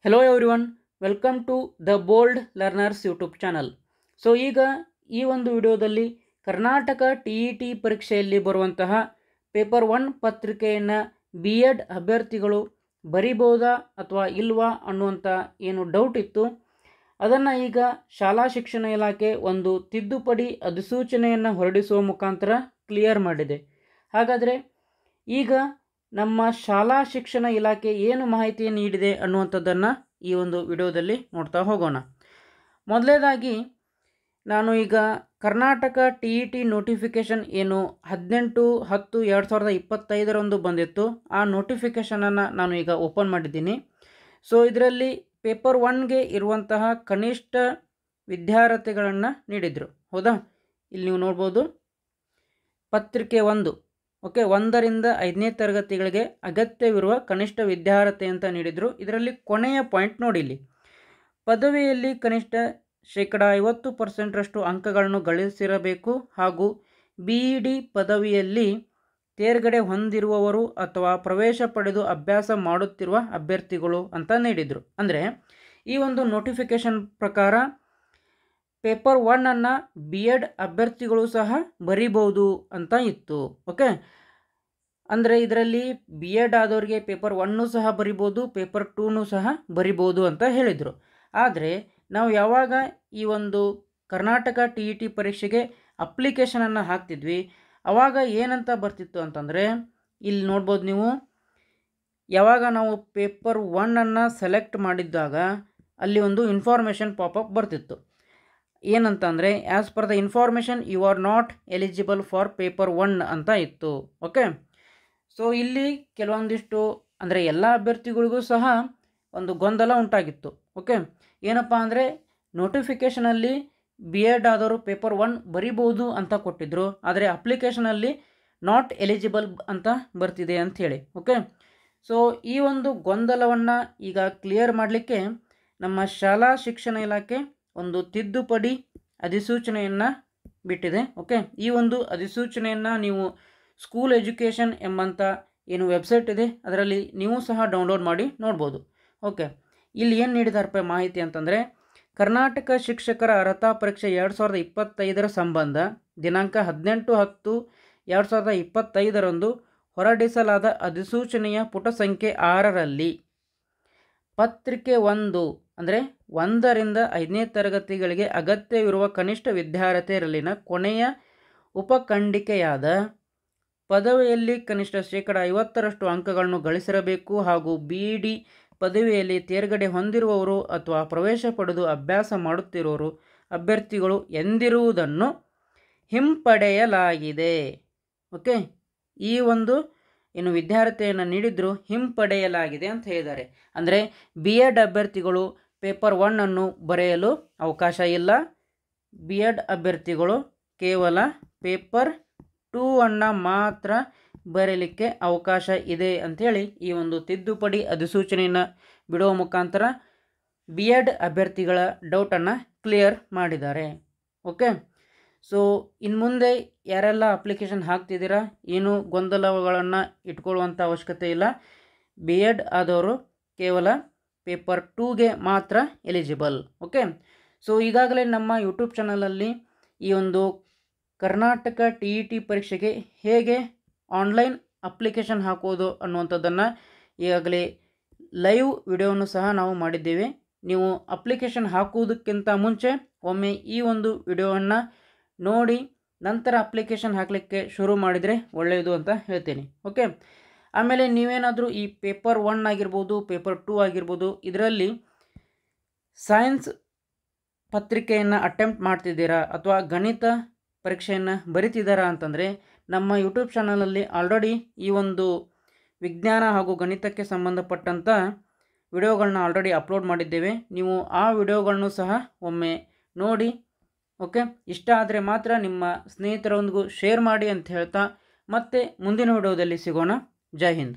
Hello everyone, welcome to the Bold Learners YouTube channel. So ಈಗ ಈ ಒಂದು ವಿಡಿಯೋದಲ್ಲಿ ಕರ್ನಾಟಕ TET ಪರೀಕ್ಷೆಯಲ್ಲಿ ಬರುವಂತಹ ಪೇಪರ್ 1 ಪತ್ರಿಕೆಯನ್ನು BEd ಅಭ್ಯರ್ಥಿಗಳು ಬರಿಬೋದಾ ಅಥವಾ ಇಲ್ವಾ ಅನ್ನುವಂಥ ಏನು ಡೌಟ್ ಇತ್ತು, ಅದನ್ನು ಈಗ ಶಾಲಾ ಶಿಕ್ಷಣ ಇಲಾಖೆ ಒಂದು ತಿದ್ದುಪಡಿ ಅಧಿಸೂಚನೆಯನ್ನು ಹೊರಡಿಸುವ ಮುಖಾಂತರ ಕ್ಲಿಯರ್ ಮಾಡಿದೆ. ಹಾಗಾದರೆ ಈಗ ನಮ್ಮ ಶಾಲಾ ಶಿಕ್ಷಣ ಇಲಾಖೆ ಏನು ಮಾಹಿತಿಯನ್ನು ನೀಡಿದೆ ಅನ್ನುವಂಥದ್ದನ್ನು ಈ ಒಂದು ವಿಡಿಯೋದಲ್ಲಿ ನೋಡ್ತಾ ಹೋಗೋಣ. ಮೊದಲನೇದಾಗಿ ನಾನು ಈಗ ಕರ್ನಾಟಕ TET ನೋಟಿಫಿಕೇಷನ್ ಏನು 18/10/2025 ಬಂದಿತ್ತು, ಆ ನೋಟಿಫಿಕೇಷನನ್ನು ನಾನು ಈಗ ಓಪನ್ ಮಾಡಿದ್ದೀನಿ. ಸೊ ಇದರಲ್ಲಿ ಪೇಪರ್ 1ಗೆ ಇರುವಂತಹ ಕನಿಷ್ಠ ವಿದ್ಯಾರ್ಥಿಗಳನ್ನು ನೀಡಿದರು. ಹೌದಾ, ಇಲ್ಲಿ ನೀವು ನೋಡ್ಬೋದು ಪತ್ರಿಕೆ 1, ಓಕೆ, 1ರಿಂದ 5ನೇ ತರಗತಿಗಳಿಗೆ ಅಗತ್ಯವಿರುವ ಕನಿಷ್ಠ ವಿದ್ಯಾರ್ಹತೆ ಅಂತ ನೀಡಿದರು. ಇದರಲ್ಲಿ ಕೊನೆಯ ಪಾಯಿಂಟ್ ನೋಡಿ, ಇಲ್ಲಿ ಪದವಿಯಲ್ಲಿ ಕನಿಷ್ಠ 50% ಅಂಕಗಳನ್ನು ಗಳಿಸಿರಬೇಕು ಹಾಗೂ BEd ಪದವಿಯಲ್ಲಿ ತೇರ್ಗಡೆ ಹೊಂದಿರುವವರು ಅಥವಾ ಪ್ರವೇಶ ಪಡೆದು ಅಭ್ಯಾಸ ಮಾಡುತ್ತಿರುವ ಅಭ್ಯರ್ಥಿಗಳು ಅಂತ ನೀಡಿದರು. ಅಂದರೆ ಈ ಒಂದು ನೋಟಿಫಿಕೇಷನ್ ಪ್ರಕಾರ ಪೇಪರ್ 1 BEd ಅಭ್ಯರ್ಥಿಗಳು ಸಹ ಬರಿಬೋದು ಅಂತ ಇತ್ತು. ಓಕೆ, ಅಂದರೆ ಇದರಲ್ಲಿ BEd ಆದವರಿಗೆ ಪೇಪರ್ 1 ಸಹ ಬರಿಬೋದು, ಪೇಪರ್ 2 ಸಹ ಬರಿಬೋದು ಅಂತ ಹೇಳಿದರು. ಆದರೆ ನಾವು ಯಾವಾಗ ಈ ಒಂದು ಕರ್ನಾಟಕ TET ಪರೀಕ್ಷೆಗೆ ಅಪ್ಲಿಕೇಶನನ್ನು ಹಾಕ್ತಿದ್ವಿ, ಆವಾಗ ಏನಂತ ಬರ್ತಿತ್ತು ಅಂತಂದರೆ, ಇಲ್ಲಿ ನೋಡ್ಬೋದು ನೀವು, ಯಾವಾಗ ನಾವು ಪೇಪರ್ 1 ಸೆಲೆಕ್ಟ್ ಮಾಡಿದ್ದಾಗ ಅಲ್ಲಿ ಒಂದು ಇನ್ಫಾರ್ಮೇಷನ್ ಪಾಪಪ್ ಬರ್ತಿತ್ತು. ಏನಂತಂದರೆ, as per the information you are not eligible for paper 1 ಅಂತ ಇತ್ತು. ಓಕೆ, ಸೊ ಇಲ್ಲಿ ಕೆಲವೊಂದಿಷ್ಟು ಅಂದರೆ ಎಲ್ಲ ಅಭ್ಯರ್ಥಿಗಳಿಗೂ ಸಹ ಒಂದು ಗೊಂದಲ ಉಂಟಾಗಿತ್ತು. ಓಕೆ, ಏನಪ್ಪ ಅಂದರೆ ನೋಟಿಫಿಕೇಷನಲ್ಲಿ BEd ಆದವರು ಪೇಪರ್ 1 ಬರಿಬೋದು ಅಂತ ಕೊಟ್ಟಿದ್ದರು, ಆದರೆ ಅಪ್ಲಿಕೇಶನಲ್ಲಿ ನಾಟ್ ಎಲಿಜಿಬಲ್ ಅಂತ ಬರ್ತಿದೆ ಅಂಥೇಳಿ. ಓಕೆ, ಸೊ ಈ ಒಂದು ಗೊಂದಲವನ್ನು ಈಗ ಕ್ಲಿಯರ್ ಮಾಡಲಿಕ್ಕೆ ನಮ್ಮ ಶಾಲಾ ಶಿಕ್ಷಣ ಇಲಾಖೆ ಒಂದು ತಿದ್ದುಪಡಿ ಅಧಿಸೂಚನೆಯನ್ನು ಬಿಟ್ಟಿದೆ. ಓಕೆ, ಈ ಒಂದು ಅಧಿಸೂಚನೆಯನ್ನು ನೀವು ಸ್ಕೂಲ್ ಎಜುಕೇಷನ್ ಎಂಬಂಥ ಏನು ವೆಬ್ಸೈಟ್ ಇದೆ ಅದರಲ್ಲಿ ನೀವು ಸಹ ಡೌನ್ಲೋಡ್ ಮಾಡಿ ನೋಡ್ಬೋದು. ಓಕೆ, ಇಲ್ಲಿ ಏನು ನೀಡಿದಾರಪ್ಪ ಮಾಹಿತಿ ಅಂತಂದರೆ, ಕರ್ನಾಟಕ ಶಿಕ್ಷಕರ ಅರ್ಹತಾ ಪರೀಕ್ಷೆ 2025 ಸಂಬಂಧ ದಿನಾಂಕ 18/10/2025 ಹೊರಡಿಸಲಾದ ಅಧಿಸೂಚನೆಯ ಪುಟ ಸಂಖ್ಯೆ 6ರಲ್ಲಿ ಪತ್ರಿಕೆ 1 ಅಂದರೆ 1ರಿಂದ 5ನೇ ತರಗತಿಗಳಿಗೆ ಅಗತ್ಯವಿರುವ ಕನಿಷ್ಠ ವಿದ್ಯಾರ್ಹತೆಯಲ್ಲಿನ ಕೊನೆಯ ಉಪಖಂಡಿಕೆಯಾದ ಪದವಿಯಲ್ಲಿ ಕನಿಷ್ಠ 50% ಅಂಕಗಳನ್ನು ಗಳಿಸಿರಬೇಕು ಹಾಗೂ BEd ಪದವಿಯಲ್ಲಿ ತೇರ್ಗಡೆ ಹೊಂದಿರುವವರು ಅಥವಾ ಪ್ರವೇಶ ಪಡೆದು ಅಭ್ಯಾಸ ಮಾಡುತ್ತಿರುವವರು ಅಭ್ಯರ್ಥಿಗಳು ಎಂದಿರುವುದನ್ನು ಹಿಂಪಡೆಯಲಾಗಿದೆ. ಓಕೆ, ಈ ಒಂದು ಏನು ವಿದ್ಯಾರ್ಹತೆಯನ್ನು ನೀಡಿದ್ರು ಹಿಂಪಡೆಯಲಾಗಿದೆ ಅಂತ ಹೇಳಿದ್ದಾರೆ. ಅಂದರೆ BEd ಅಭ್ಯರ್ಥಿಗಳು ಪೇಪರ್ 1 ಬರೆಯಲು ಅವಕಾಶ ಇಲ್ಲ. BEd ಅಭ್ಯರ್ಥಿಗಳು ಕೇವಲ ಪೇಪರ್ 2 ಮಾತ್ರ ಬರೀಲಿಕ್ಕೆ ಅವಕಾಶ ಇದೆ ಅಂಥೇಳಿ ಈ ಒಂದು ತಿದ್ದುಪಡಿ ಅಧಿಸೂಚನೆಯನ್ನು ಬಿಡುವ ಮುಖಾಂತರ BEd ಅಭ್ಯರ್ಥಿಗಳ ಡೌಟನ್ನು ಕ್ಲಿಯರ್ ಮಾಡಿದ್ದಾರೆ. ಓಕೆ, ಸೊ ಇನ್ನು ಮುಂದೆ ಯಾರೆಲ್ಲ ಅಪ್ಲಿಕೇಶನ್ ಹಾಕ್ತಿದ್ದೀರಾ, ಏನು ಗೊಂದಲಗಳನ್ನು ಇಟ್ಕೊಳ್ಳುವಂಥ ಅವಶ್ಯಕತೆ ಇಲ್ಲ. BEd ಆದವರು ಕೇವಲ ಪೇಪರ್ 2ಗೆ ಮಾತ್ರ ಎಲಿಜಿಬಲ್. ಓಕೆ, ಸೊ ಈಗಾಗಲೇ ನಮ್ಮ ಯೂಟ್ಯೂಬ್ ಚಾನಲಲ್ಲಿ ಈ ಒಂದು ಕರ್ನಾಟಕ TET ಪರೀಕ್ಷೆಗೆ ಹೇಗೆ ಆನ್ಲೈನ್ ಅಪ್ಲಿಕೇಶನ್ ಹಾಕೋದು ಅನ್ನುವಂಥದ್ದನ್ನು ಈಗಾಗಲೇ ಲೈವ್ ವಿಡಿಯೋವನ್ನು ಸಹ ನಾವು ಮಾಡಿದ್ದೇವೆ. ನೀವು ಅಪ್ಲಿಕೇಶನ್ ಹಾಕುವುದಕ್ಕಿಂತ ಮುಂಚೆ ಒಮ್ಮೆ ಈ ಒಂದು ವಿಡಿಯೋವನ್ನು ನೋಡಿ ನಂತರ ಅಪ್ಲಿಕೇಶನ್ ಹಾಕಲಿಕ್ಕೆ ಶುರು ಮಾಡಿದರೆ ಒಳ್ಳೆಯದು ಅಂತ ಹೇಳ್ತೀನಿ. ಓಕೆ, ಆಮೇಲೆ ನೀವೇನಾದರೂ ಈ ಪೇಪರ್ 1 ಆಗಿರ್ಬೋದು, ಪೇಪರ್ 2 ಆಗಿರ್ಬೋದು, ಇದರಲ್ಲಿ ಸೈನ್ಸ್ ಪತ್ರಿಕೆಯನ್ನು ಅಟೆಂಪ್ಟ್ ಮಾಡ್ತಿದ್ದೀರಾ ಅಥವಾ ಗಣಿತ ಪರೀಕ್ಷೆಯನ್ನು ಬರಿತಿದ್ದಾರಾ ಅಂತಂದರೆ, ನಮ್ಮ ಯೂಟ್ಯೂಬ್ ಚಾನಲಲ್ಲಿ ಆಲ್ರೆಡಿ ಈ ಒಂದು ವಿಜ್ಞಾನ ಹಾಗೂ ಗಣಿತಕ್ಕೆ ಸಂಬಂಧಪಟ್ಟಂಥ ವಿಡಿಯೋಗಳನ್ನ ಆಲ್ರೆಡಿ ಅಪ್ಲೋಡ್ ಮಾಡಿದ್ದೇವೆ. ನೀವು ಆ ವಿಡಿಯೋಗಳನ್ನು ಸಹ ಒಮ್ಮೆ ನೋಡಿ. ಓಕೆ, ಇಷ್ಟ ಆದರೆ ಮಾತ್ರ ನಿಮ್ಮ ಸ್ನೇಹಿತರೊಂದಿಗೂ ಶೇರ್ ಮಾಡಿ ಅಂತ ಹೇಳ್ತಾ ಮತ್ತೆ ಮುಂದಿನ ವಿಡಿಯೋದಲ್ಲಿ ಸಿಗೋಣ. ಜೈ ಹಿಂದ್.